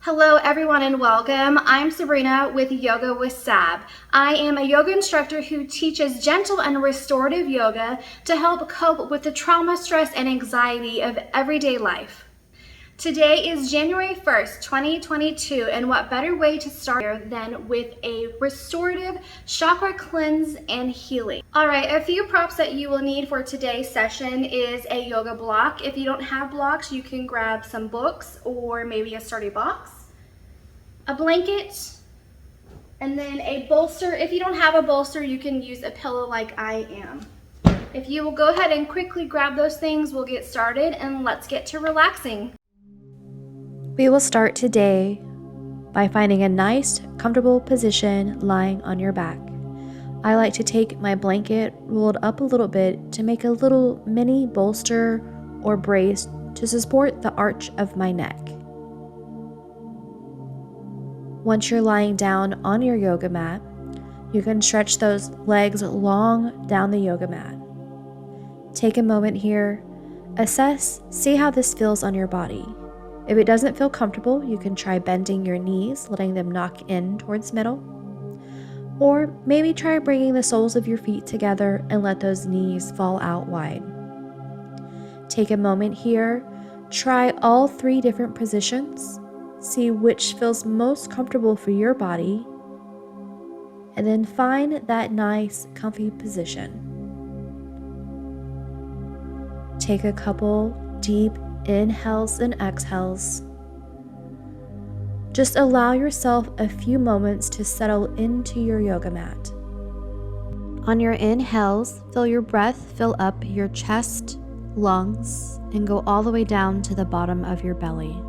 Hello everyone and welcome. I'm Sabrina with Yoga with Sab. I am a yoga instructor who teaches gentle and restorative yoga to help cope with the trauma, stress, and anxiety of everyday life. Today is January 1st, 2022, and what better way to start than with a restorative chakra cleanse and healing. All right, a few props that you will need for today's session is a yoga block. If you don't have blocks, you can grab some books or maybe a sturdy box, a blanket, and then a bolster. If you don't have a bolster, you can use a pillow like I am. If you will go ahead and quickly grab those things, we'll get started and let's get to relaxing. We will start today by finding a nice, comfortable position lying on your back. I like to take my blanket rolled up a little bit to make a little mini bolster or brace to support the arch of my neck. Once you're lying down on your yoga mat, you can stretch those legs long down the yoga mat. Take a moment here, see how this feels on your body. If it doesn't feel comfortable, you can try bending your knees, letting them knock in towards middle. Or maybe try bringing the soles of your feet together and let those knees fall out wide. Take a moment here, try all 3 different positions, see which feels most comfortable for your body, and then find that nice, comfy position. Take a couple deep inhales and exhales. Just allow yourself a few moments to settle into your yoga mat. On your inhales, feel your breath fill up your chest, lungs, and go all the way down to the bottom of your belly.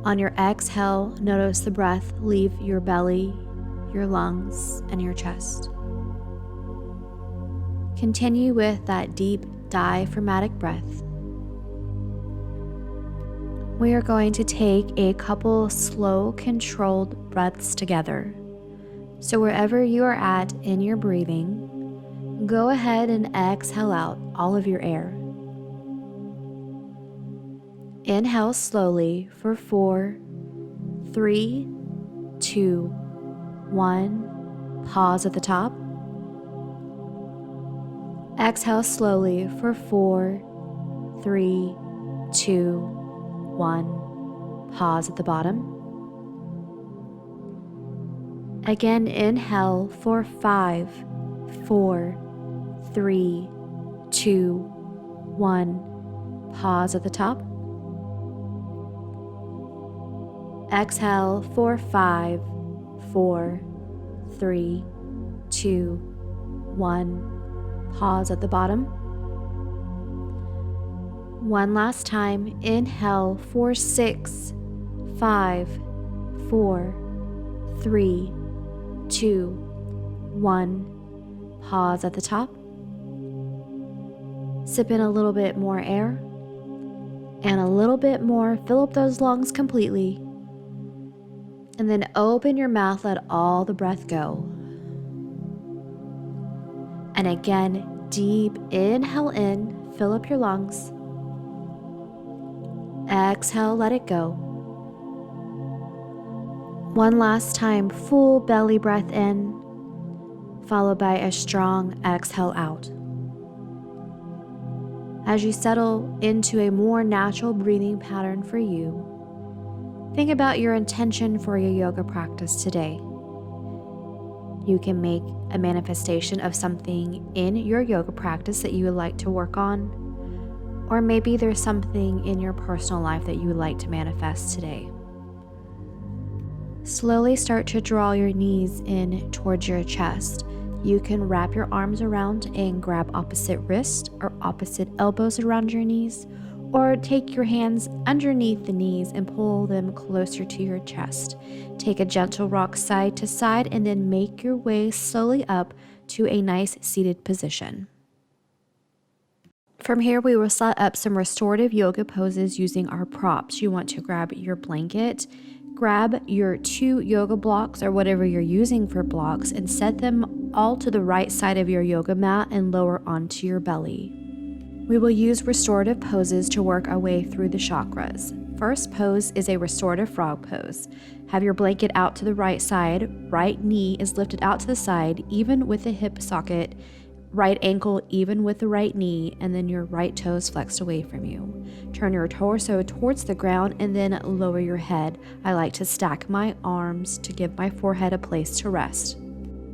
On your exhale, notice the breath leave your belly, your lungs, and your chest. Continue with that deep diaphragmatic breath. We are going to take a couple slow, controlled breaths together. So wherever you are at in your breathing, go ahead and exhale out all of your air. Inhale slowly for 4, 3, 2, 1. Pause at the top. Exhale slowly for 4, 3, 2, 1. Pause at the bottom. Again, inhale for 5, 4, 3, 2, 1. Pause at the top. Exhale for 5, 4, 3, 2, 1. Pause at the bottom. One last time. Inhale for 6, 5, 4, 3, 2, 1. Pause at the top. Sip in a little bit more air and a little bit more. Fill up those lungs completely. And then open your mouth, let all the breath go. And again, deep inhale in, fill up your lungs. Exhale, let it go. One last time, full belly breath in, followed by a strong exhale out. As you settle into a more natural breathing pattern for you, think about your intention for your yoga practice today. You can make a manifestation of something in your yoga practice that you would like to work on, or maybe there's something in your personal life that you would like to manifest today. Slowly start to draw your knees in towards your chest. You can wrap your arms around and grab opposite wrists or opposite elbows around your knees, or take your hands underneath the knees and pull them closer to your chest. Take a gentle rock side to side and then make your way slowly up to a nice seated position. From here, we will set up some restorative yoga poses using our props. You want to grab your blanket, grab your 2 yoga blocks or whatever you're using for blocks, and set them all to the right side of your yoga mat and lower onto your belly. We will use restorative poses to work our way through the chakras. first pose is a restorative frog pose. Have your blanket out to the right side, right knee is lifted out to the side, even with the hip socket, right ankle even with the right knee, and then your right toes flexed away from you. Turn your torso towards the ground and then lower your head. I like to stack my arms to give my forehead a place to rest.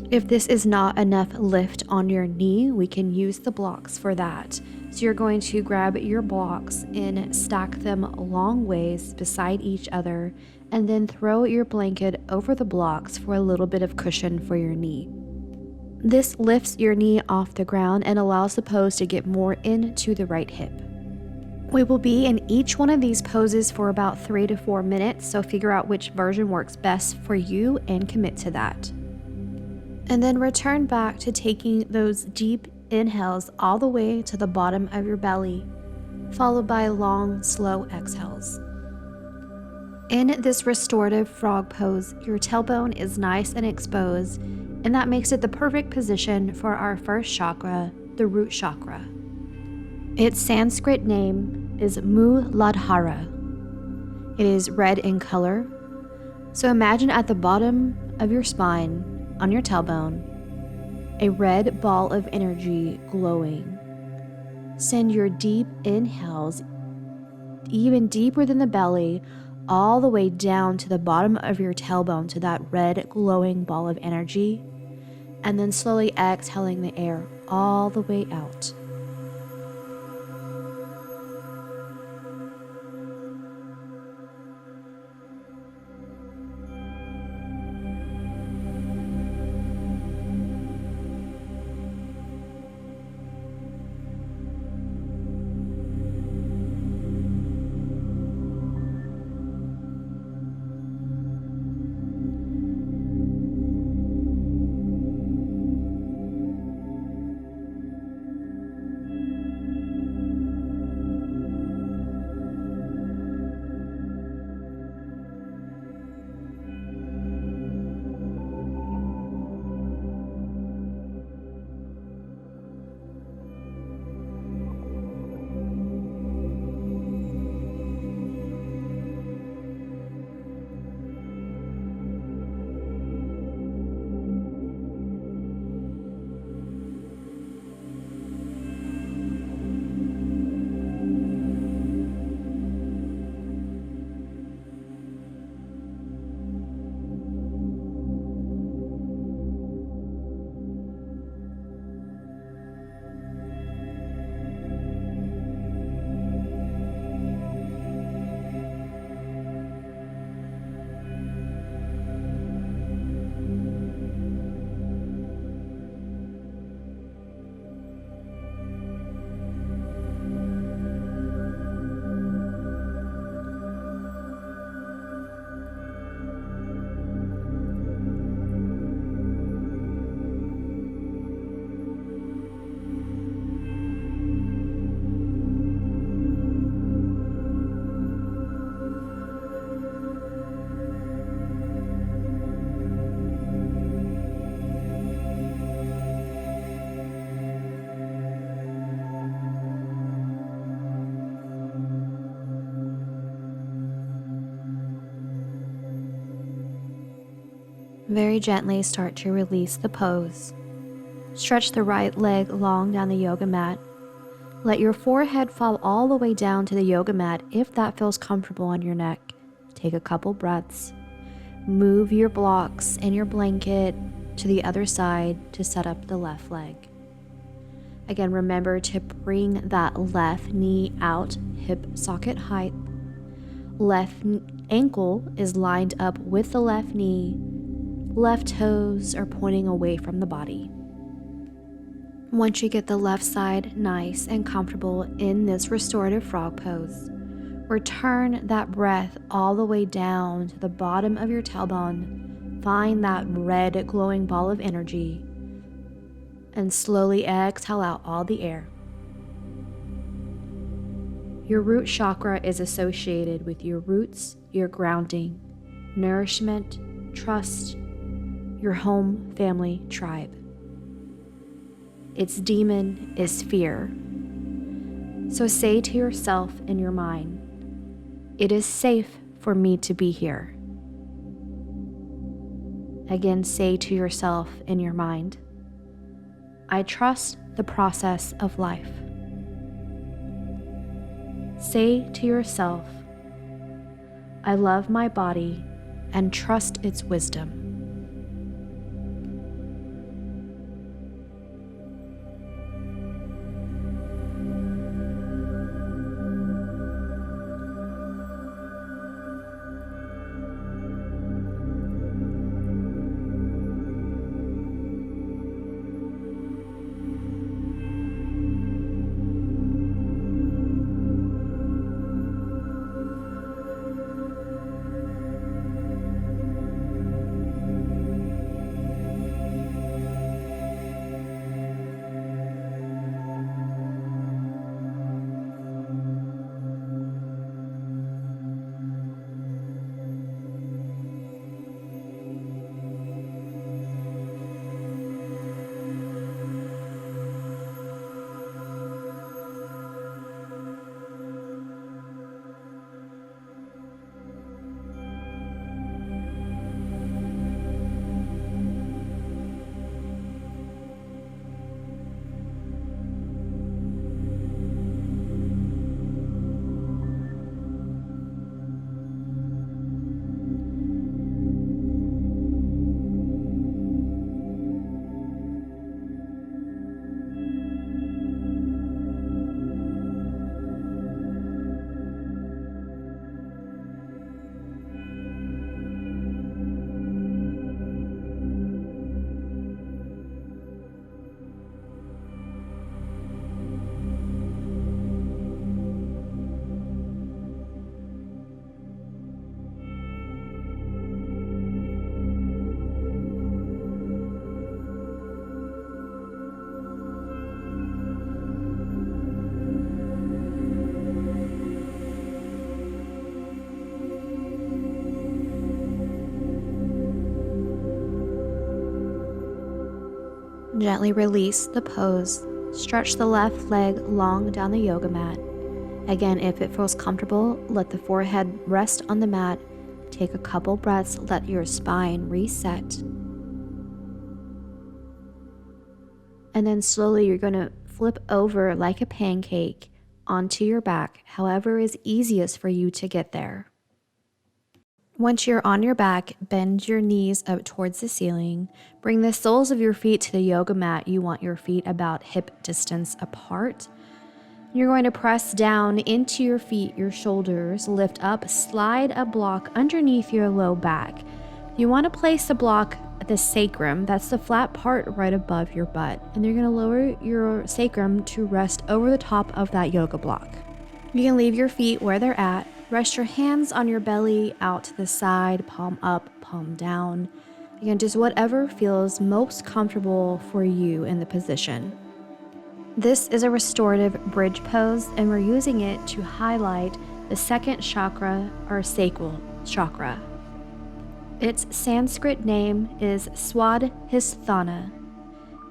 If this is not enough lift on your knee, we can use the blocks for that. So you're going to grab your blocks and stack them long ways beside each other, and then throw your blanket over the blocks for a little bit of cushion for your knee. This lifts your knee off the ground and allows the pose to get more into the right hip. We will be in each one of these poses for about 3 to 4 minutes, so figure out which version works best for you and commit to that. And then return back to taking those deep inhales all the way to the bottom of your belly, followed by long, slow exhales. In this restorative frog pose, your tailbone is nice and exposed, and that makes it the perfect position for our first chakra, the root chakra. Its Sanskrit name is Muladhara. It is red in color, so imagine at the bottom of your spine, on your tailbone, a red ball of energy glowing. Send your deep inhales even deeper than the belly, all the way down to the bottom of your tailbone to that red glowing ball of energy, and then slowly exhaling the air all the way out. Very gently start to release the pose. Stretch the right leg long down the yoga mat. Let your forehead fall all the way down to the yoga mat if that feels comfortable on your neck. Take a couple breaths. Move your blocks and your blanket to the other side to set up the left leg. Again, remember to bring that left knee out, hip socket height. Left ankle is lined up with the left knee. Left toes are pointing away from the body. Once you get the left side nice and comfortable in this restorative frog pose, return that breath all the way down to the bottom of your tailbone. Find that red glowing ball of energy and slowly exhale out all the air. Your root chakra is associated with your roots, your grounding, nourishment, trust, your home, family, tribe. Its demon is fear. So say to yourself in your mind, It is safe for me to be here. Again, say to yourself in your mind, I trust the process of life. Say to yourself, I love my body and trust its wisdom. Gently release the pose. Stretch the left leg long down the yoga mat. Again, if it feels comfortable, let the forehead rest on the mat. Take a couple breaths, let your spine reset. And then slowly you're going to flip over like a pancake onto your back, however is easiest for you to get there. Once you're on your back, bend your knees up towards the ceiling. Bring the soles of your feet to the yoga mat. You want your feet about hip distance apart. You're going to press down into your feet, your shoulders, lift up, slide a block underneath your low back. You want to place the block at the sacrum, that's the flat part right above your butt, and you're going to lower your sacrum to rest over the top of that yoga block. You can leave your feet where they're at. Rest your hands on your belly, out to the side, palm up, palm down. Again, just whatever feels most comfortable for you in the position. This is a restorative bridge pose, and we're using it to highlight the second chakra, or sacral chakra. Its Sanskrit name is Swadhisthana.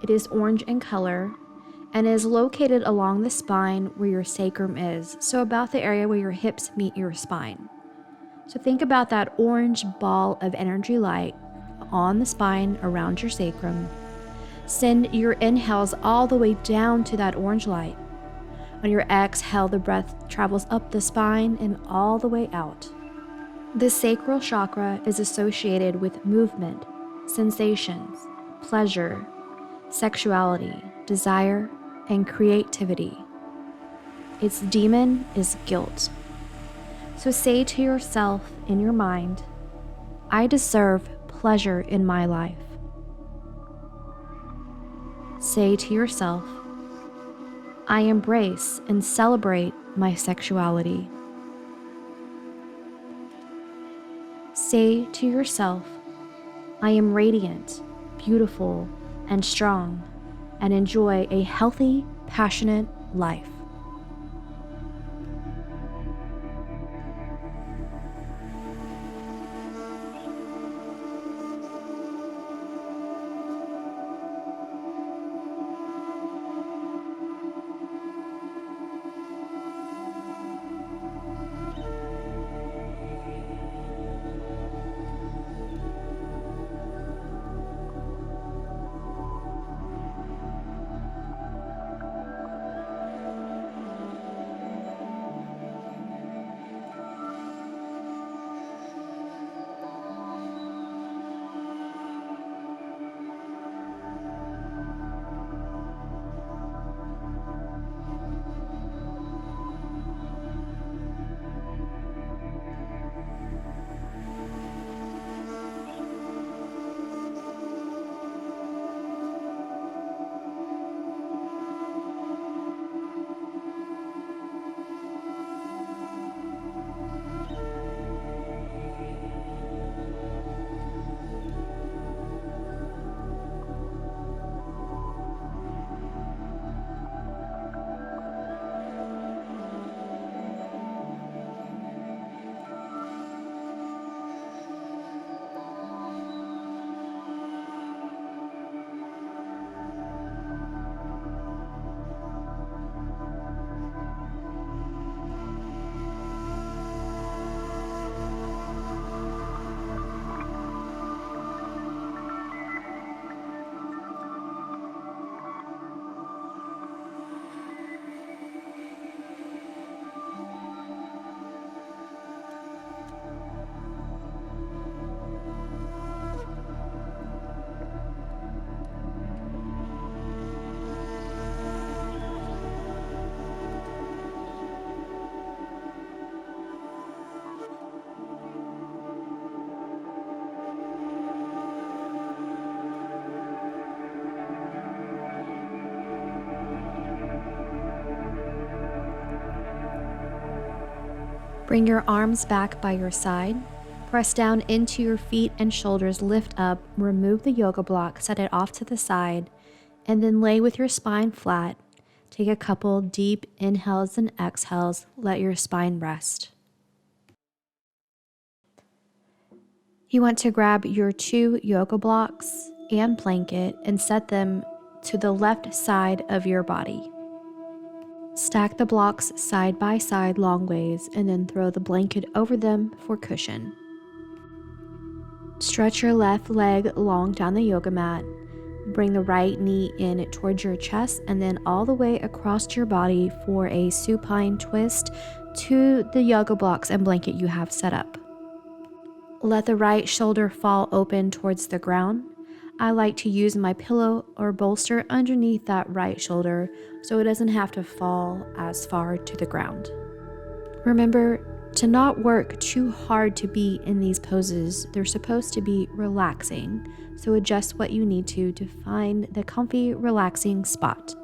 It is orange in color and is located along the spine where your sacrum is, so about the area where your hips meet your spine. So think about that orange ball of energy light on the spine around your sacrum. Send your inhales all the way down to that orange light. On your exhale, the breath travels up the spine and all the way out. The sacral chakra is associated with movement, sensations, pleasure, sexuality, desire, and creativity. Its demon is guilt. So say to yourself in your mind, I deserve pleasure in my life. Say to yourself, I embrace and celebrate my sexuality. Say to yourself, I am radiant, beautiful, and strong, and enjoy a healthy, passionate life. Bring your arms back by your side. Press down into your feet and shoulders, lift up, remove the yoga block, set it off to the side, and then lay with your spine flat. Take a couple deep inhales and exhales, let your spine rest. You want to grab your 2 yoga blocks and blanket and set them to the left side of your body. Stack the blocks side by side long ways and then throw the blanket over them for cushion. Stretch your left leg long down the yoga mat. Bring the right knee in towards your chest and then all the way across your body for a supine twist to the yoga blocks and blanket you have set up. Let the right shoulder fall open towards the ground. I like to use my pillow or bolster underneath that right shoulder so it doesn't have to fall as far to the ground. Remember to not work too hard to be in these poses. They're supposed to be relaxing, so adjust what you need to find the comfy, relaxing spot.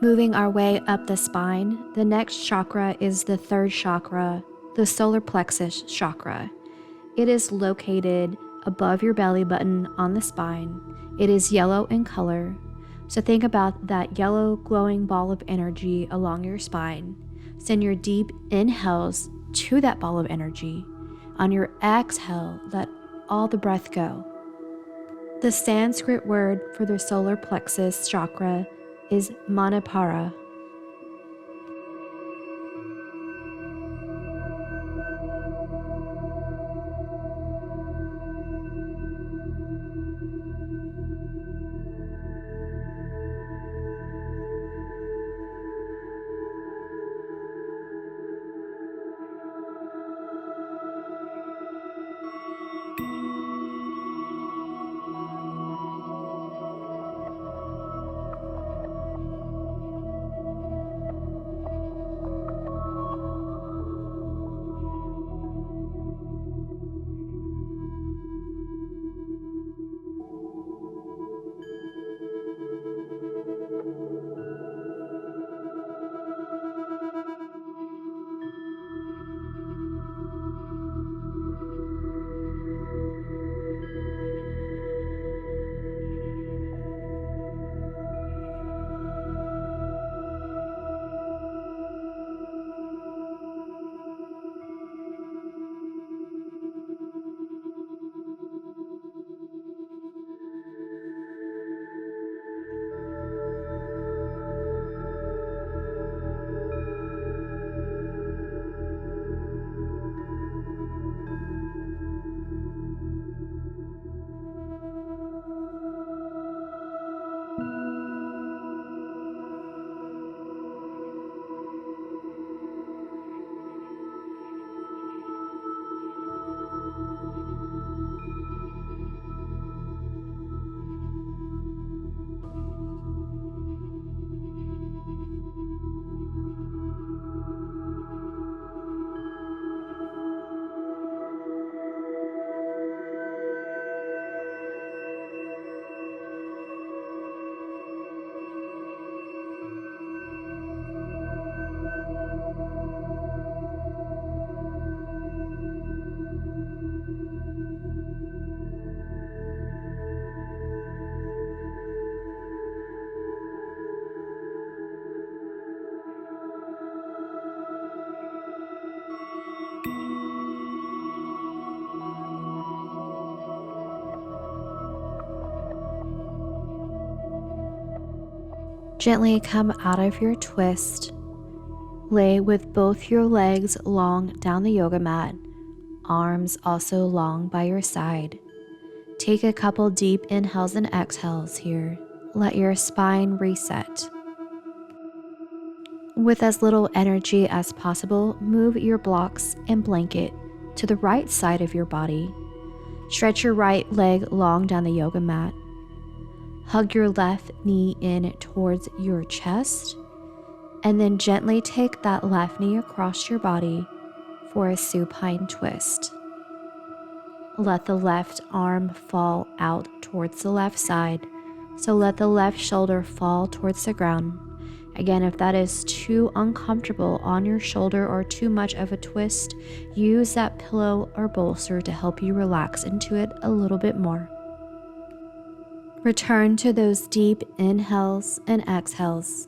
Moving our way up the spine, the next chakra is the 3rd chakra, the solar plexus chakra. It is located above your belly button on the spine. It is yellow in color, so think about that yellow glowing ball of energy along your spine. Send your deep inhales to that ball of energy. On your exhale, let all the breath go. The Sanskrit word for the solar plexus chakra is Manipura. Gently come out of your twist. Lay with both your legs long down the yoga mat, arms also long by your side. Take a couple deep inhales and exhales here. Let your spine reset. With as little energy as possible, move your blocks and blanket to the right side of your body. Stretch your right leg long down the yoga mat. Hug your left knee in towards your chest, and then gently take that left knee across your body for a supine twist. Let the left arm fall out towards the left side, so let the left shoulder fall towards the ground, Again, if that is too uncomfortable on your shoulder or too much of a twist, use that pillow or bolster to help you relax into it a little bit more. Return to those deep inhales and exhales.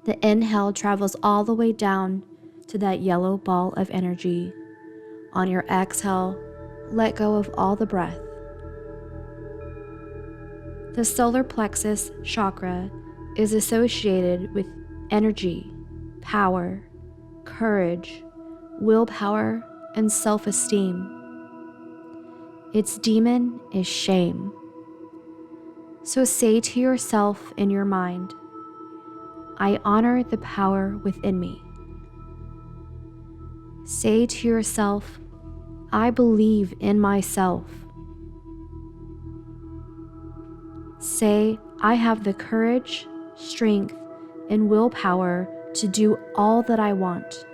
The inhale travels all the way down to that yellow ball of energy. On your exhale, let go of all the breath. The solar plexus chakra is associated with energy, power, courage, willpower, and self-esteem. Its demon is shame. So say to yourself in your mind, I honor the power within me. Say to yourself, I believe in myself. Say, I have the courage, strength, and willpower to do all that I want.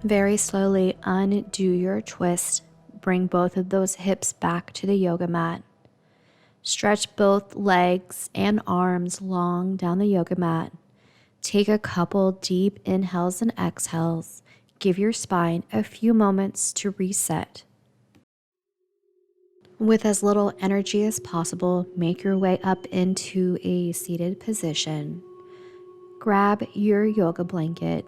Very slowly undo your twist. Bring both of those hips back to the yoga mat. Stretch both legs and arms long down the yoga mat. Take a couple deep inhales and exhales. Give your spine a few moments to reset. With as little energy as possible, make your way up into a seated position. Grab your yoga blanket.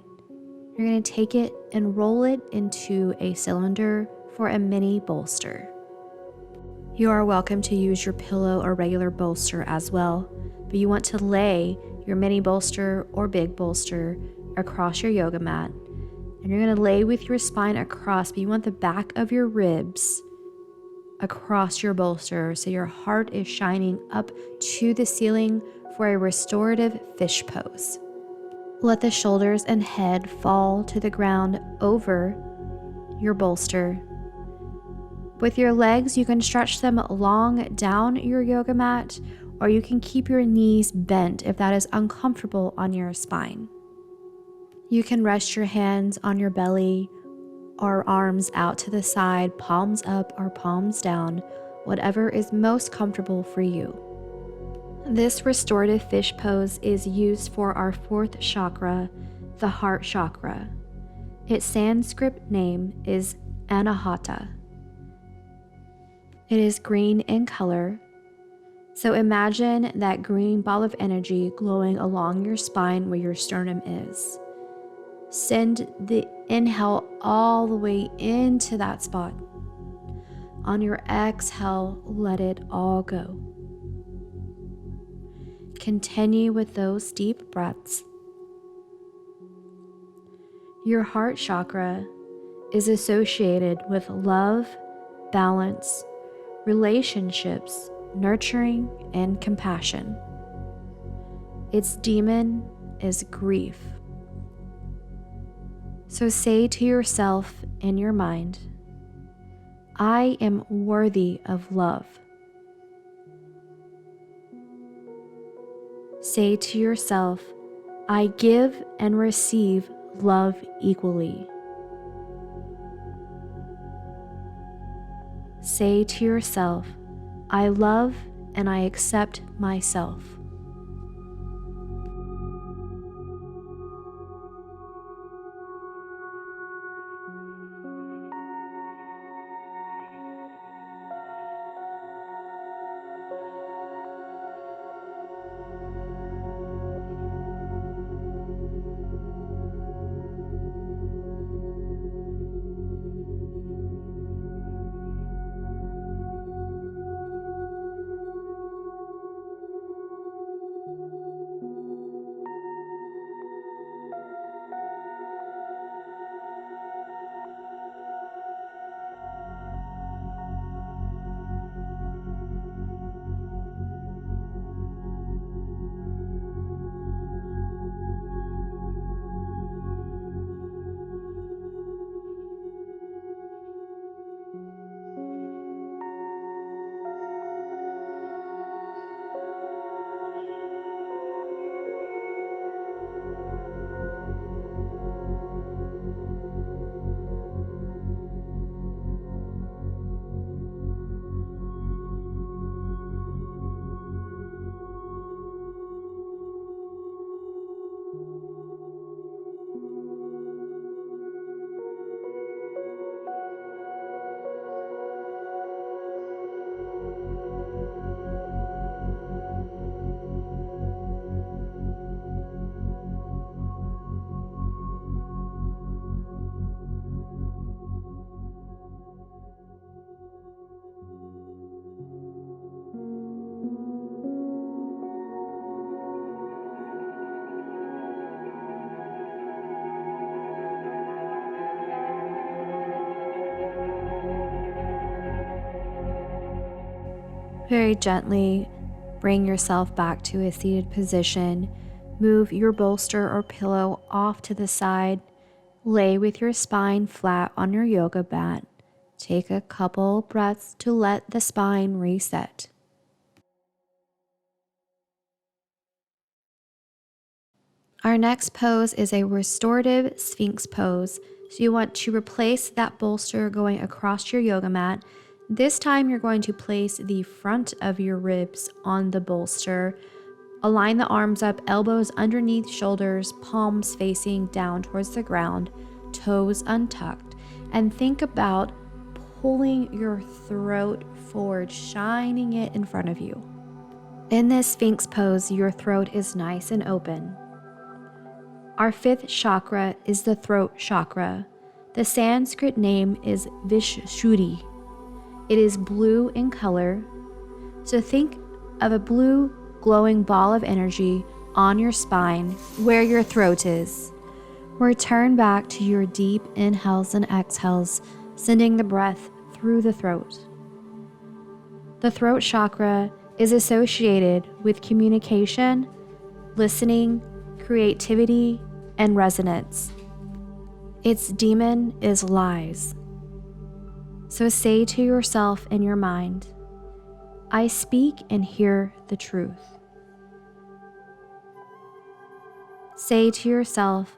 You're going to take it and roll it into a cylinder for a mini bolster. You are welcome to use your pillow or regular bolster as well, but you want to lay your mini bolster or big bolster across your yoga mat. And you're going to lay with your spine across, but you want the back of your ribs across your bolster so your heart is shining up to the ceiling for a restorative fish pose. Let the shoulders and head fall to the ground over your bolster. With your legs, you can stretch them long down your yoga mat, or you can keep your knees bent if that is uncomfortable on your spine. You can rest your hands on your belly or arms out to the side, palms up or palms down, whatever is most comfortable for you. This restorative fish pose is used for our fourth chakra, the heart chakra. Its Sanskrit name is Anahata. It is green in color, So imagine that green ball of energy glowing along your spine where your sternum is. Send the inhale all the way into that spot. On your exhale, let it all go. Continue with those deep breaths. Your heart chakra is associated with love, balance, relationships, nurturing, and compassion. Its demon is grief. So say to yourself in your mind, I am worthy of love. Say to yourself, I give and receive love equally. Say to yourself, I love and I accept myself. Very gently bring yourself back to a seated position. Move your bolster or pillow off to the side. Lay with your spine flat on your yoga mat. Take a couple breaths to let the spine reset. Our next pose is a restorative sphinx pose. So you want to replace that bolster going across your yoga mat. This time you're going to place the front of your ribs on the bolster. Align the arms up, elbows underneath shoulders, palms facing down towards the ground, toes untucked. And think about pulling your throat forward, shining it in front of you. In this sphinx pose, your throat is nice and open. Our fifth chakra is the throat chakra. The Sanskrit name is Vishuddhi. It is blue in color. So think of a blue glowing ball of energy on your spine where your throat is. Return back to your deep inhales and exhales, sending the breath through the throat. The throat chakra is associated with communication, listening, creativity, and resonance. Its demon is lies. So say to yourself in your mind, I speak and hear the truth. Say to yourself,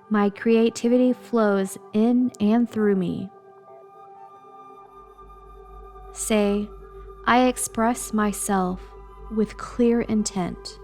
my creativity flows in and through me. Say, I express myself with clear intent.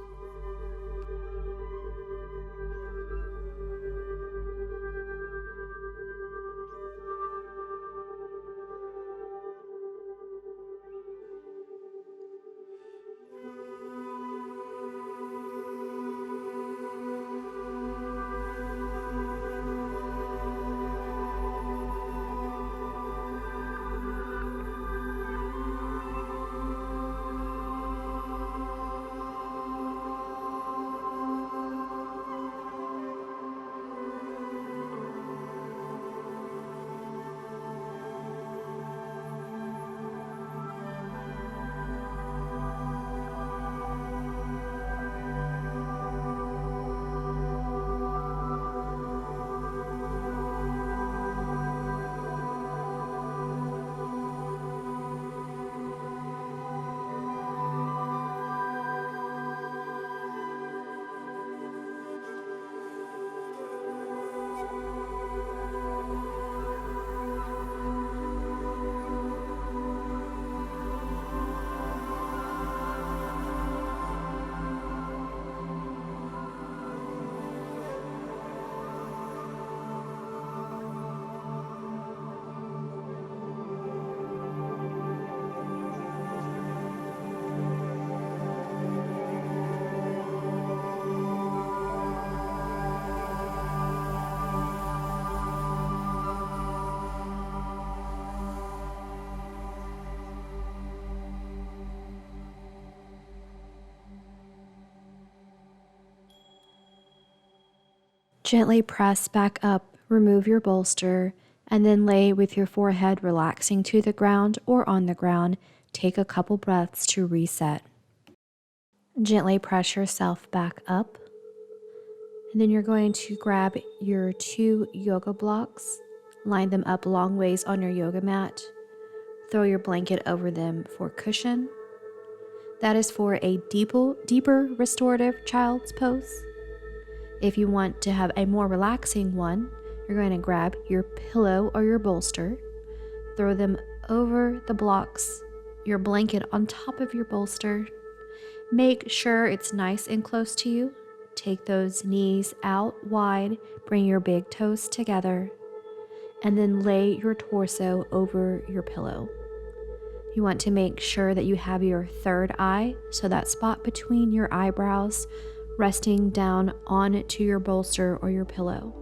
Gently press back up, remove your bolster, and then lay with your forehead relaxing to the ground or on the ground. Take a couple breaths to reset. Gently press yourself back up. And then you're going to grab your 2 yoga blocks, line them up long ways on your yoga mat, throw your blanket over them for cushion. That is for a deeper restorative child's pose. If you want to have a more relaxing one, you're going to grab your pillow or your bolster, throw them over the blocks, your blanket on top of your bolster. Make sure it's nice and close to you. Take those knees out wide, bring your big toes together, and then lay your torso over your pillow. You want to make sure that you have your third eye, so that spot between your eyebrows, resting down onto your bolster or your pillow.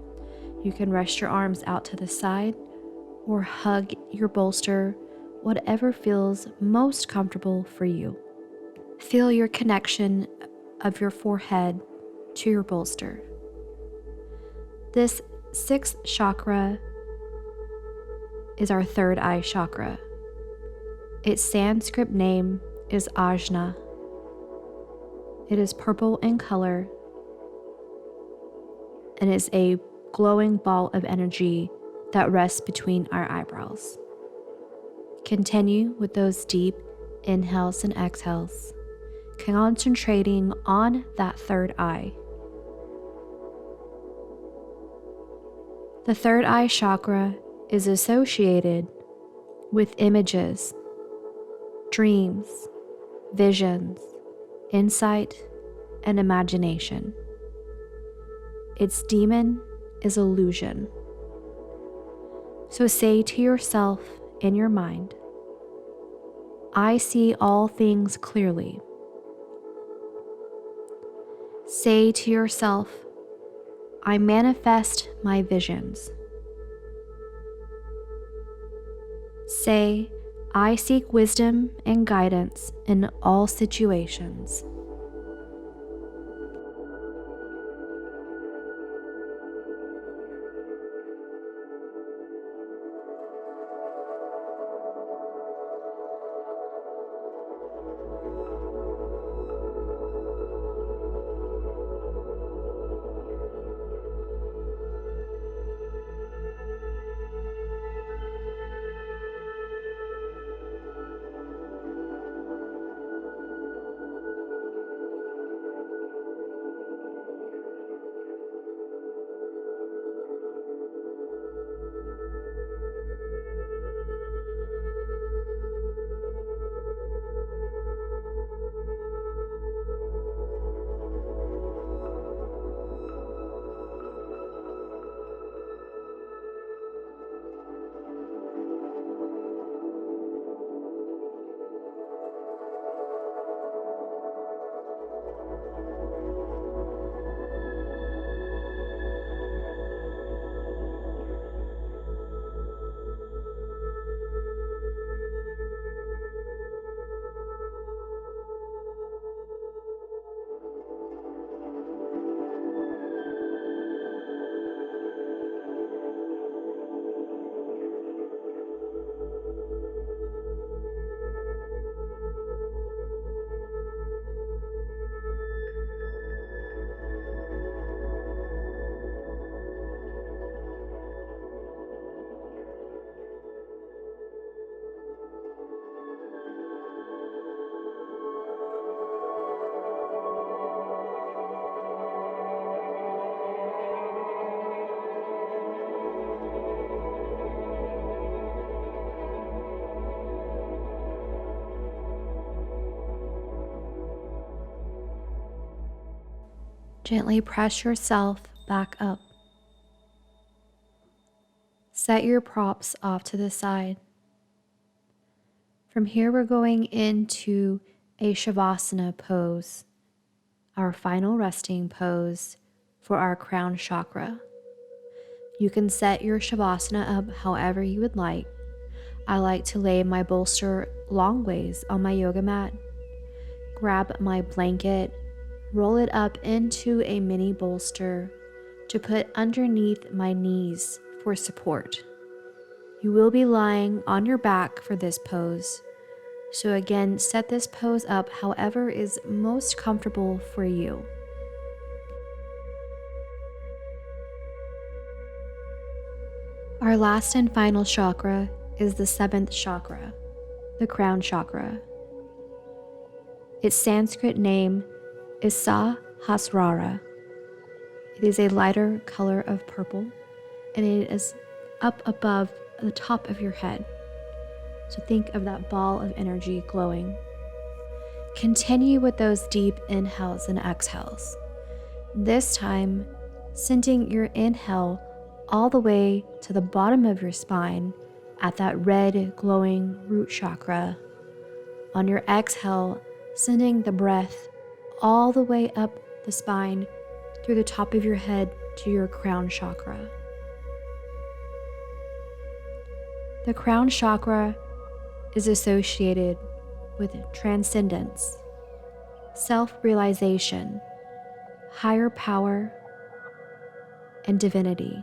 You can rest your arms out to the side or hug your bolster, whatever feels most comfortable for you. Feel your connection of your forehead to your bolster. This 6th chakra is our third eye chakra. Its Sanskrit name is Ajna. It is purple in color and is a glowing ball of energy that rests between our eyebrows. Continue with those deep inhales and exhales, concentrating on that third eye. The third eye chakra is associated with images, dreams, visions, insight, and imagination. Its demon is illusion. So say to yourself in your mind, I see all things clearly. Say to yourself, I manifest my visions. Say, I seek wisdom and guidance in all situations. Gently press yourself back up. Set your props off to the side. From here, we're going into a Shavasana pose, our final resting pose for our crown chakra. You can set your Shavasana up however you would like. I like to lay my bolster long ways on my yoga mat, grab my blanket, roll it up into a mini bolster, to put underneath my knees for support. You will be lying on your back for this pose. So again, set this pose up however is most comfortable for you. Our last and final chakra is the 7th chakra, the crown chakra. Its Sanskrit name is Sahasrara. It is a lighter color of purple, and it is up above the top of your head. So think of that ball of energy glowing. Continue with those deep inhales and exhales. This time, sending your inhale all the way to the bottom of your spine at that red glowing root chakra. On your exhale, sending the breath all the way up the spine through the top of your head to your crown chakra. The crown chakra is associated with transcendence, self-realization, higher power, and divinity.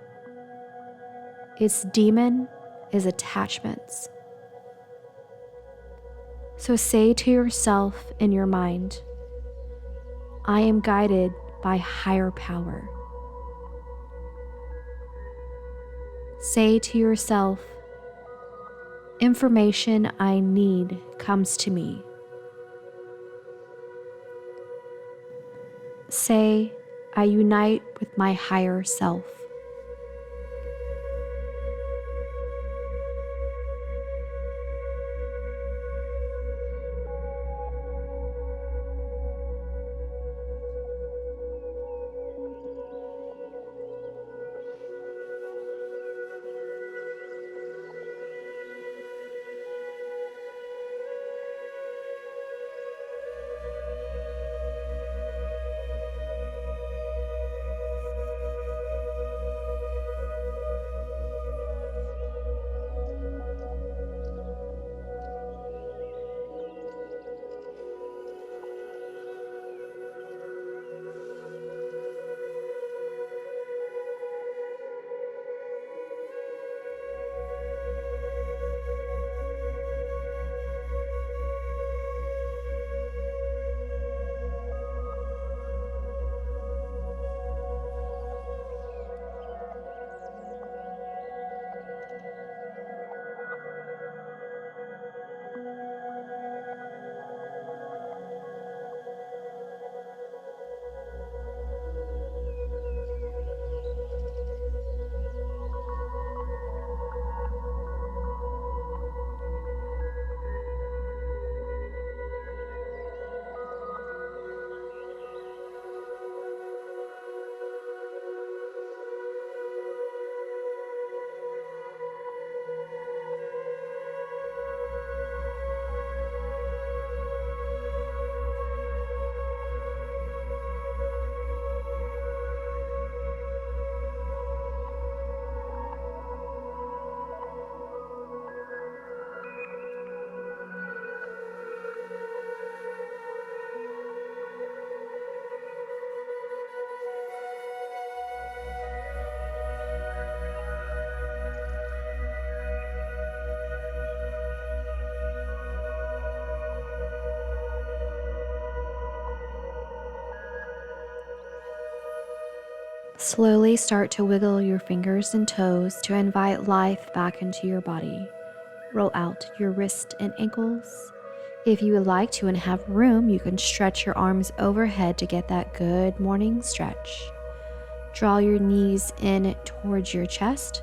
Its demon is attachments. So say to yourself in your mind, I am guided by higher power. Say to yourself, information I need comes to me. Say, I unite with my higher self. Slowly start to wiggle your fingers and toes to invite life back into your body. Roll out your wrists and ankles. If you would like to and have room, you can stretch your arms overhead to get that good morning stretch. Draw your knees in towards your chest.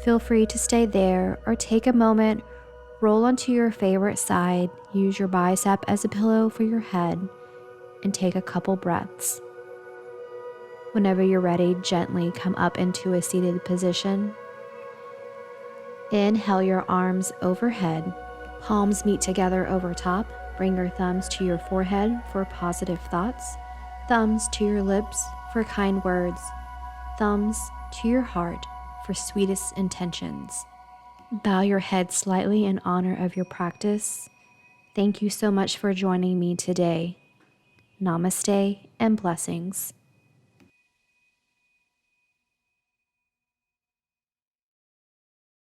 Feel free to stay there or take a moment, roll onto your favorite side, use your bicep as a pillow for your head, and take a couple breaths. Whenever you're ready, gently come up into a seated position. Inhale your arms overhead. Palms meet together over top. Bring your thumbs to your forehead for positive thoughts. Thumbs to your lips for kind words. Thumbs to your heart for sweetest intentions. Bow your head slightly in honor of your practice. Thank you so much for joining me today. Namaste and blessings.